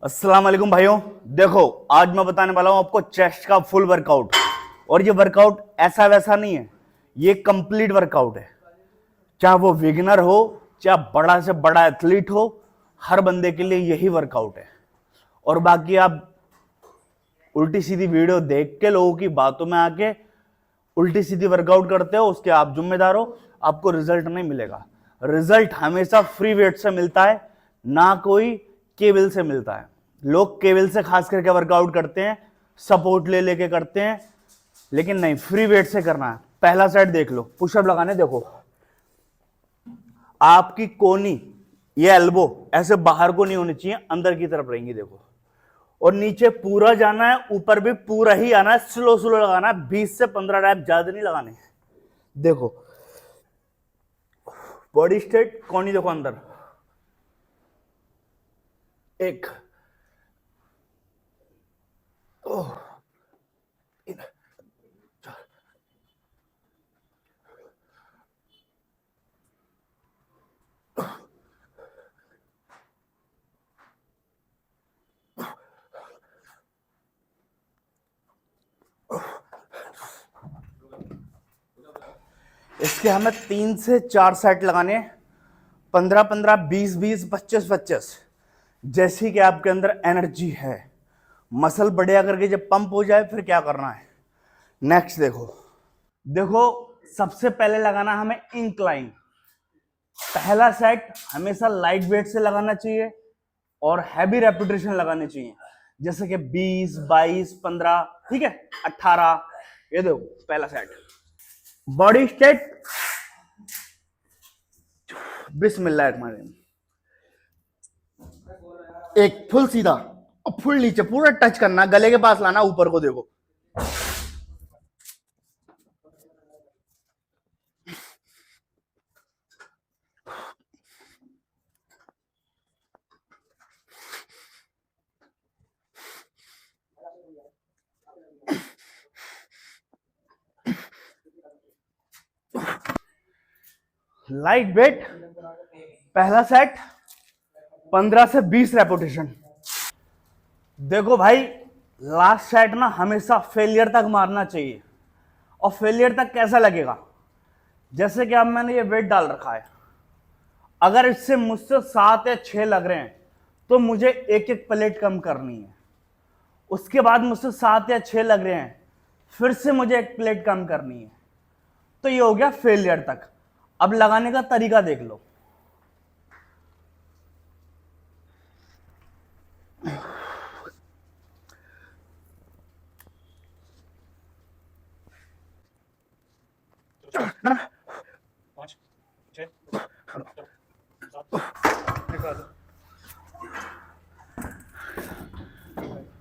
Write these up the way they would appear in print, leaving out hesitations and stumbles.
अस्सलाम वालेकुम भाइयों। देखो, आज मैं बताने वाला हूं आपको चेस्ट का फुल वर्कआउट। और ये वर्कआउट ऐसा वैसा नहीं है, ये कंप्लीट वर्कआउट है। चाहे वो बिगिनर हो, चाहे बड़ा से बड़ा एथलीट हो, हर बंदे के लिए यही वर्कआउट है। और बाकी आप उल्टी सीधी वीडियो देख के लोगों की बातों में आके उल्टी सीधी वर्कआउट करते हो, उसके आप जिम्मेदार हो। आपको रिजल्ट नहीं मिलेगा। रिजल्ट हमेशा फ्री वेट से मिलता है, ना कोई केबल से मिलता है। लोग केबल से खास करके वर्कआउट करते हैं, सपोर्ट ले लेके करते हैं, लेकिन नहीं, फ्री वेट से करना है। पहला सेट देख लो, पुशअप लगाने। देखो, आपकी कोनी, ये एल्बो ऐसे बाहर को नहीं होनी चाहिए, अंदर की तरफ रहेंगी। देखो, और नीचे पूरा जाना है, ऊपर भी पूरा ही आना है। स्लो स्लो लगाना है, 20 से 15 रैप, ज्यादा नहीं लगाने। देखो, बॉडी स्ट्रेट, कोनी देखो अंदर। एक, ओह, इसके हमें 3 से 4 सेट लगाने, 15 15, 20 20, 25 25। जैसी कि आपके अंदर एनर्जी है, मसल बढ़िया करके जब पंप हो जाए, फिर क्या करना है। नेक्स्ट देखो, देखो सबसे पहले लगाना हमें इंक्लाइन। पहला सेट हमेशा लाइट वेट से लगाना चाहिए और हैवी रेपिटेशन लगाने चाहिए, जैसे कि 20 22 15, ठीक है, 18। ये देखो पहला सेट। बॉडी स्ट्रेट, बिस्मिल्लाह। एक फुल सीधा और फुल नीचे, पूरा टच करना, गले के पास लाना, ऊपर को देखो। लाइट वेट, पहला सेट 15 से 20 रेपिटेशन। देखो भाई, लास्ट सेट ना हमेशा फेलियर तक मारना चाहिए। और फेलियर तक कैसा लगेगा, जैसे कि अब मैंने ये वेट डाल रखा है, अगर इससे मुझसे 7 या 6 लग रहे हैं तो मुझे एक एक प्लेट कम करनी है। उसके बाद मुझसे 7 या 6 लग रहे हैं, फिर से मुझे एक प्लेट कम करनी है। तो ये हो गया फेलियर तक। अब लगाने का तरीका देख लो।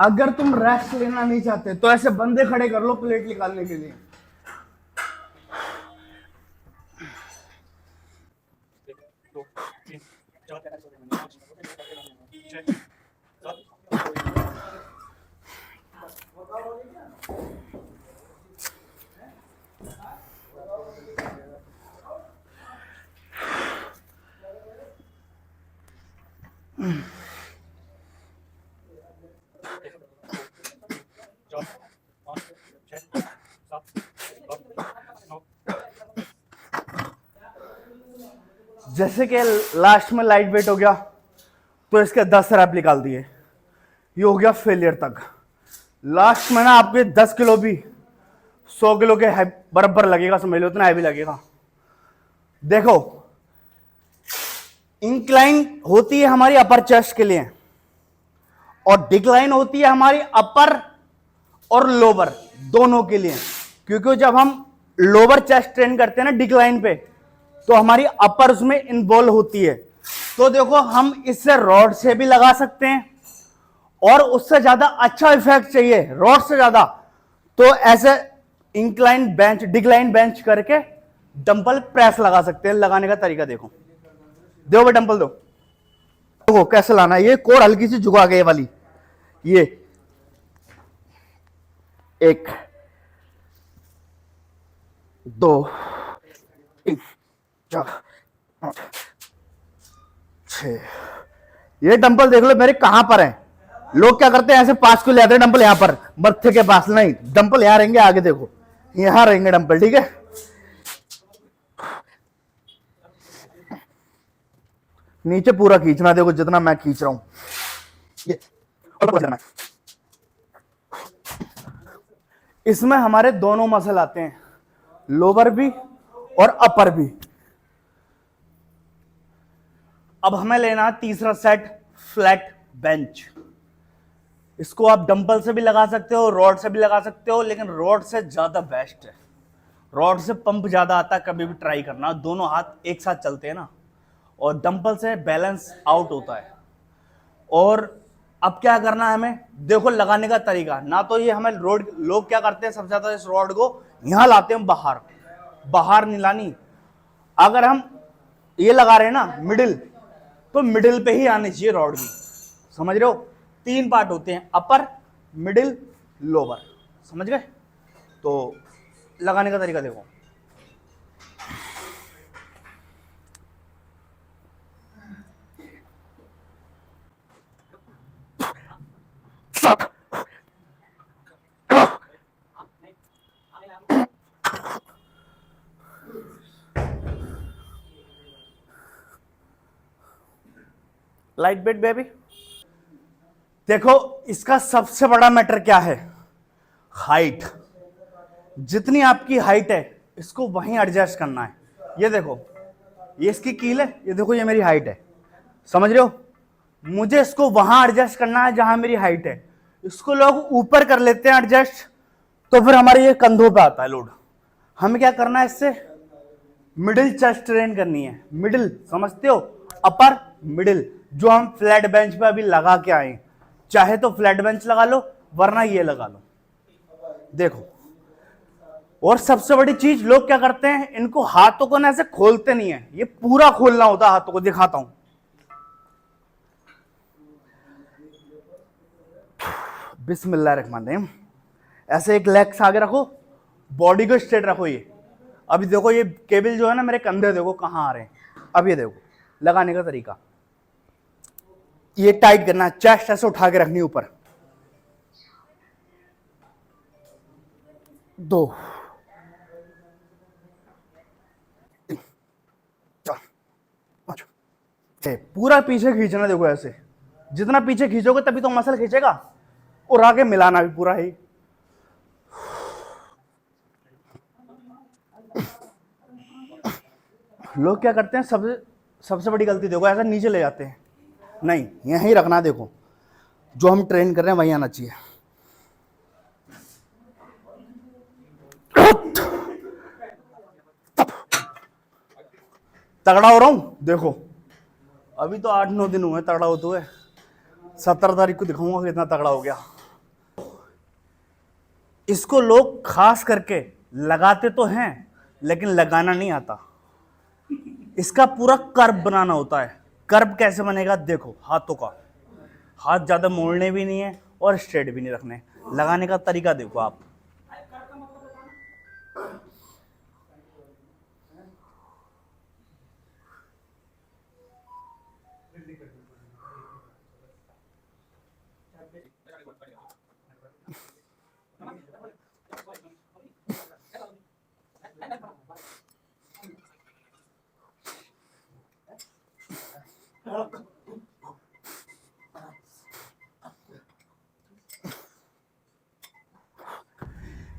अगर तुम रेस्ट लेना नहीं चाहते तो ऐसे बंदे खड़े कर लो प्लेट निकालने के लिए। जैसे कि लास्ट में लाइट वेट हो गया, तो इसके 10 रैप निकाल दिए, ये हो गया फेलियर तक। लास्ट में ना आपके 10 किलो भी 100 किलो के बराबर लगेगा, समझ लो, उतना हैवी लगेगा। देखो, इंक्लाइन होती है हमारी अपर चेस्ट के लिए, और डिक्लाइन होती है हमारी अपर और लोअर दोनों के लिए। क्योंकि जब हम लोअर चेस्ट ट्रेन करते हैं ना डिक्लाइन पे, तो हमारी अपर उसमें इन्वॉल्व होती है। तो देखो, हम इससे रॉड से भी लगा सकते हैं, और उससे ज्यादा अच्छा इफेक्ट चाहिए रॉड से ज्यादा, तो ऐसे इंक्लाइन बेंच, डिक्लाइन बेंच करके डंपल प्रेस लगा सकते हैं। लगाने का तरीका देखो, दो भाई डंपल दो। देखो कैसे लाना है, ये कोर हल्की सी झुका गई वाली, ये 1 2 3 4 5 6। ये डंपल देख लो मेरे कहां पर है, लोग क्या करते हैं, ऐसे पास को ले आते हैं डंपल यहां पर मत्थे के पास, नहीं, डंपल यहां रहेंगे, आगे देखो यहां रहेंगे डंपल, ठीक है। नीचे पूरा खींचना, देखो जितना मैं खींच रहा हूं ये, इसमें हमारे दोनों मसल आते हैं, लोअर भी और अपर भी। अब हमें लेना तीसरा सेट, फ्लैट बेंच। इसको आप डंपल से भी लगा सकते हो, रॉड से भी लगा सकते हो, लेकिन रॉड से ज्यादा बेस्ट है, रॉड से पंप ज्यादा आता है, कभी भी ट्राई करना, दोनों हाथ एक साथ चलते हैं ना, और डंपल से बैलेंस आउट होता है। और अब क्या करना है हमें, देखो लगाने का तरीका, ना तो ये हमें रोड, लोग क्या करते हैं सबसे ज्यादा, इस रॉड को यहां लाते हैं बाहर, बाहर नहीं लानी। अगर हम ये लगा रहे हैं ना मिडिल, तो मिडिल पे ही आनी चाहिए रॉड भी, समझ रहे हो। 3 पार्ट होते हैं, अपर, मिडिल, लोअर, समझ गए। तो लगाने का तरीका देखो, लाइट वेट बेबी। देखो इसका सबसे बड़ा मैटर क्या है, हाइट। जितनी आपकी हाइट है इसको वहीं एडजस्ट करना है। ये देखो, ये इसकी कील है, ये देखो ये मेरी हाइट है, समझ रहे हो। मुझे इसको वहां एडजस्ट करना है जहां मेरी हाइट है। इसको लोग ऊपर कर लेते हैं एडजस्ट, तो फिर हमारे ये कंधों पे आता है लोड। हमें क्या करना है, इससे मिडिल चेस्ट ट्रेन करनी है। मिडिल समझते हो, अपर मिडिल, जो हम फ्लैट बेंच पे अभी लगा के आए। चाहे तो फ्लैट बेंच लगा लो, वरना ये लगा लो, देखो। और सबसे बड़ी चीज, लोग क्या करते हैं, इनको हाथों को ना ऐसे खोलते नहीं है, ये पूरा खोलना होता है हाथों को, दिखाता हूं। बिस्मिल्लाहिर्रहमानिर्रहीम। ऐसे एक लेग्स आगे रखो, बॉडी को स्ट्रेट रखो। ये अभी देखो, ये केबल जो है ना, मेरे कंधे देखो कहां आ रहे हैं। अब ये देखो लगाने का तरीका, ये टाइट करना, चेस्ट ऐसे उठा के रखनी ऊपर, 2 3 4 5 6, पूरा पीछे खींचना, देखो ऐसे, जितना पीछे खींचोगे तभी तो मसल खींचेगा, और आगे मिलाना भी पूरा ही। लोग क्या करते हैं, सबसे बड़ी गलती देखो, ऐसा नीचे ले जाते हैं, नहीं, यहीं रखना। देखो जो हम ट्रेन कर रहे हैं वहीं आना चाहिए। तगड़ा हो रहा हूं, देखो अभी तो 8-9 दिन हुए तगड़ा होते हुए, 17 तारीख को दिखाऊंगा कितना तगड़ा हो गया। इसको लोग खास करके लगाते तो हैं, लेकिन लगाना नहीं आता। इसका पूरा कर्व बनाना होता है। कर्व कैसे बनेगा, देखो हाथों का, हाथ ज्यादा मोड़ने भी नहीं है और स्ट्रेट भी नहीं रखने। लगाने का तरीका देखो आप,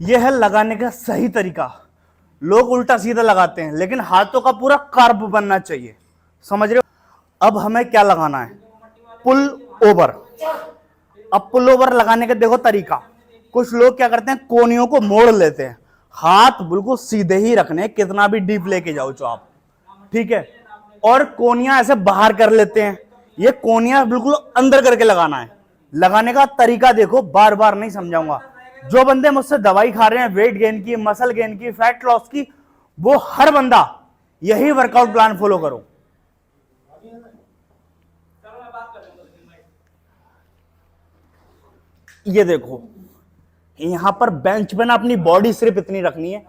यह है लगाने का सही तरीका। लोग उल्टा सीधा लगाते हैं, लेकिन हाथों का पूरा कर्व बनना चाहिए, समझ रहे हो। अब हमें क्या लगाना है, पुल ओवर। अब पुल ओवर लगाने का देखो तरीका, कुछ लोग क्या करते हैं, कोनियों को मोड़ लेते हैं, हाथ बिल्कुल सीधे ही रखने, कितना भी डीप लेके जाओ जो आप, ठीक है। और कोनियां ऐसे बाहर कर लेते हैं, ये कोनियां बिल्कुल अंदर करके लगाना है। लगाने का तरीका देखो, बार बार नहीं समझाऊंगा। जो बंदे मुझसे दवाई खा रहे हैं वेट गेन की, मसल गेन की, फैट लॉस की, वो हर बंदा यही वर्कआउट प्लान फॉलो करो। ये देखो, यहां पर बेंच पे ना अपनी बॉडी सिर्फ इतनी रखनी है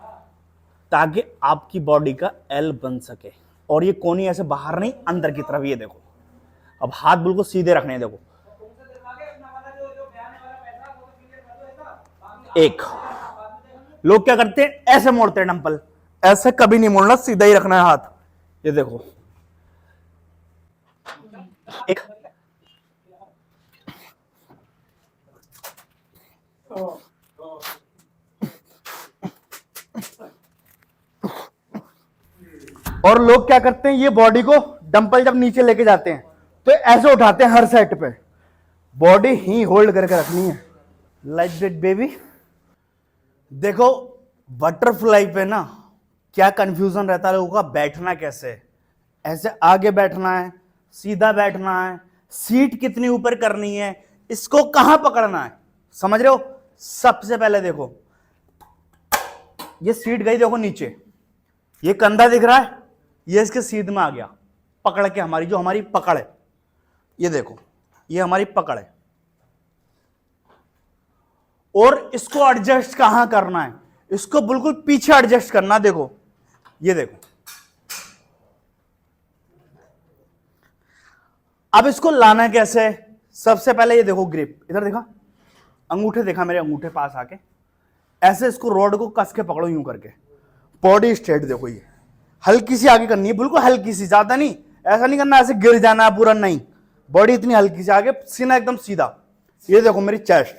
ताकि आपकी बॉडी का एल बन सके, और ये कोनी ऐसे बाहर नहीं, अंदर की तरफ। ये देखो, अब हाथ बिल्कुल सीधे रखने हैं, देखो एक। लोग क्या करते हैं, ऐसे मोड़ते हैं डंपल, ऐसे कभी नहीं मोड़ना, सीधा ही रखना है हाथ। ये देखो, एक, और लोग क्या करते हैं, ये बॉडी को डंपल जब नीचे लेके जाते हैं तो ऐसे उठाते हैं हर साइड पे, बॉडी ही होल्ड करके रखनी है, लाइक दैट बेबी। देखो बटरफ्लाई पे ना क्या कंफ्यूजन रहता है लोगों का, बैठना कैसे है, ऐसे आगे बैठना है, सीधा बैठना है, सीट कितनी ऊपर करनी है, इसको कहां पकड़ना है, समझ रहे हो। सबसे पहले देखो, ये सीट गई देखो नीचे, ये कंधा दिख रहा है, ये इसके सीध में आ गया पकड़ के, हमारी जो हमारी पकड़ है, ये देखो ये हमारी पकड़ है। और इसको एडजस्ट कहां करना है, इसको बिल्कुल पीछे एडजस्ट करना, देखो ये देखो। अब इसको लाना कैसे है, सबसे पहले ये देखो ग्रिप, इधर देखा, अंगूठे देखा मेरे अंगूठे पास आके, ऐसे इसको रॉड को कस के पकड़ो यूं करके, बॉडी स्ट्रेट देखो, ये हल्की सी आगे करनी है, बिल्कुल हल्की सी, ज्यादा नहीं, ऐसा नहीं करना ऐसे गिर जाना है पूरा, नहीं, बॉडी इतनी हल्की सी आगे, सीना एकदम सीधा। ये देखो मेरी चेस्ट,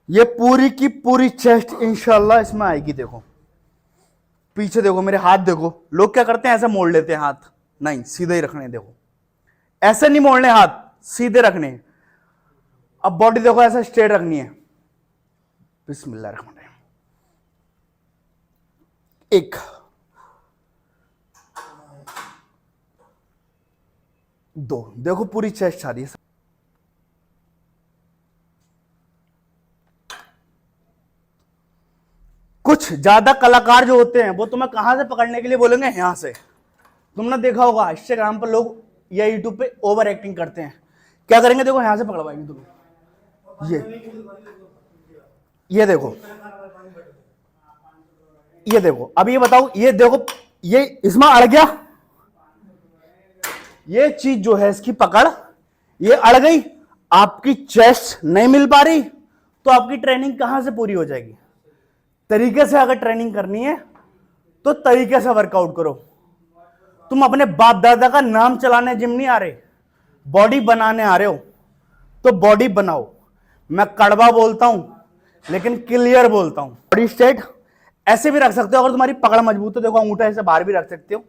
ये पूरी की पूरी चेस्ट इंशाल्लाह इसमें आएगी, देखो पीछे देखो मेरे हाथ देखो। लोग क्या करते हैं, ऐसे मोड़ लेते हैं हाथ, नहीं सीधे ही रखने, देखो ऐसे नहीं मोड़ने हाथ, सीधे रखने। अब बॉडी देखो ऐसे स्ट्रेट रखनी है, बिस्मिल्लाह रहमान रहीम। एक, दो, देखो पूरी चेस्ट आ रही है। कुछ ज्यादा कलाकार जो होते हैं वो तुम्हें कहां से पकड़ने के लिए बोलेंगे, यहां से। तुमने देखा होगा इंस्टाग्राम पर लोग या यूट्यूब पे ओवर एक्टिंग करते हैं, क्या करेंगे, देखो यहां से पकड़वाएंगे तुम्हें, ये देखो, ये देखो। अब ये बताओ, ये देखो ये इसमें अड़ गया, ये चीज जो है इसकी पकड़, ये अड़ गई, आपकी चेस्ट नहीं मिल पा रही, तो आपकी ट्रेनिंग कहां से पूरी हो जाएगी। तरीके से अगर ट्रेनिंग करनी है तो तरीके से वर्कआउट करो। तुम अपने बाप दादा का नाम चलाने जिम नहीं आ रहे, बॉडी बनाने आ रहे हो, तो बॉडी बनाओ। मैं कड़वा बोलता हूं लेकिन क्लियर बोलता हूं। बॉडी स्ट्रेट ऐसे भी रख सकते हो, अगर तुम्हारी पकड़ मजबूत है, देखो अंगूठा ऐसे बाहर भी रख सकते हो।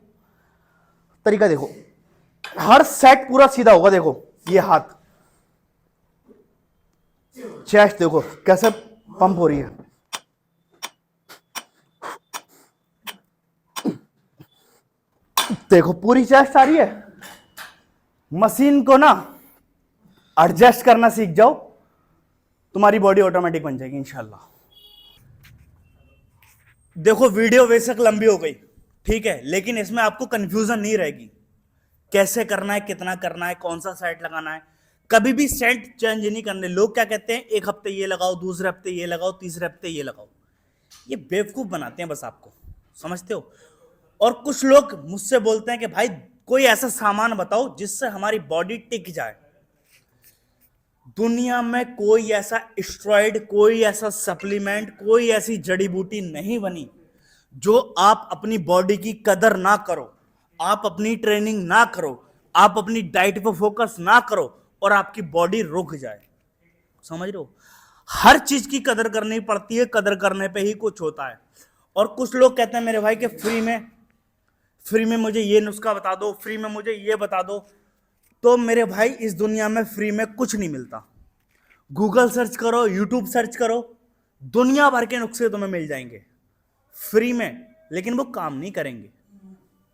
तरीका देखो, हर सेट पूरा सीधा होगा, देखो ये हाथ, चेस्ट देखो कैसे पंप हो रही है, देखो पूरी चेस्ट आ रही है। मशीन को ना एडजस्ट करना सीख जाओ, तुम्हारी बॉडी ऑटोमेटिक बन जाएगी इंशाल्लाह। देखो वीडियो बेशक लंबी हो गई, ठीक है, लेकिन इसमें आपको कंफ्यूजन नहीं रहेगी, कैसे करना है, कितना करना है, कौन सा सेट लगाना है। कभी भी सेट चेंज नहीं करने। लोग क्या कहते हैं, एक हफ्ते ये लगाओ, दूसरे हफ्ते ये लगाओ, तीसरे हफ्ते ये लगाओ, ये बेवकूफ बनाते हैं बस आपको, समझते हो। और कुछ लोग मुझसे बोलते हैं कि भाई कोई ऐसा सामान बताओ जिससे हमारी बॉडी टिक जाए। दुनिया में कोई ऐसा स्टेरॉइड, कोई ऐसा सप्लीमेंट, कोई ऐसी जड़ी बूटी नहीं बनी जो आप अपनी बॉडी की कदर ना करो, आप अपनी ट्रेनिंग ना करो, आप अपनी डाइट पर फोकस ना करो और आपकी बॉडी रुक जाए, समझ रहे हो। हर चीज की कदर करनी पड़ती है, कदर करने पे ही कुछ होता है। और कुछ लोग कहते हैं मेरे भाई कि फ्री में मुझे ये नुस्खा बता दो, फ्री में मुझे ये बता दो। तो मेरे भाई इस दुनिया में फ्री में कुछ नहीं मिलता। गूगल सर्च करो, यूट्यूब सर्च करो, दुनिया भर के नुस्खे तुम्हें मिल जाएंगे फ्री में, लेकिन वो काम नहीं करेंगे,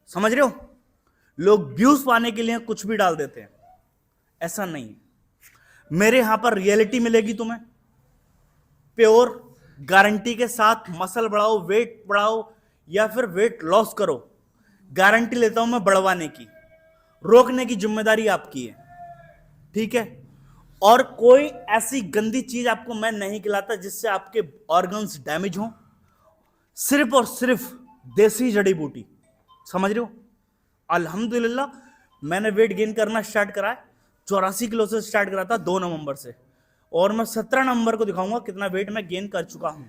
समझ रहे हो। लोग व्यूज पाने के लिए कुछ भी डाल देते हैं, ऐसा नहीं है। मेरे यहां पर रियलिटी मिलेगी तुम्हें, प्योर गारंटी के साथ। मसल बढ़ाओ, वेट बढ़ाओ या फिर वेट लॉस करो, गारंटी लेता हूं मैं बढ़वाने की, रोकने की जिम्मेदारी आपकी है, ठीक है। और कोई ऐसी गंदी चीज आपको मैं नहीं खिलाता जिससे आपके ऑर्गन्स डैमेज हो, सिर्फ और सिर्फ देसी जड़ी बूटी, समझ रहे हो। अल्हम्दुलिल्लाह मैंने वेट गेन करना स्टार्ट करा है, 84 किलो से स्टार्ट करा था 2 नवंबर से, और मैं 17 नंबर को दिखाऊंगा कितना वेट मैं गेन कर चुका हूं।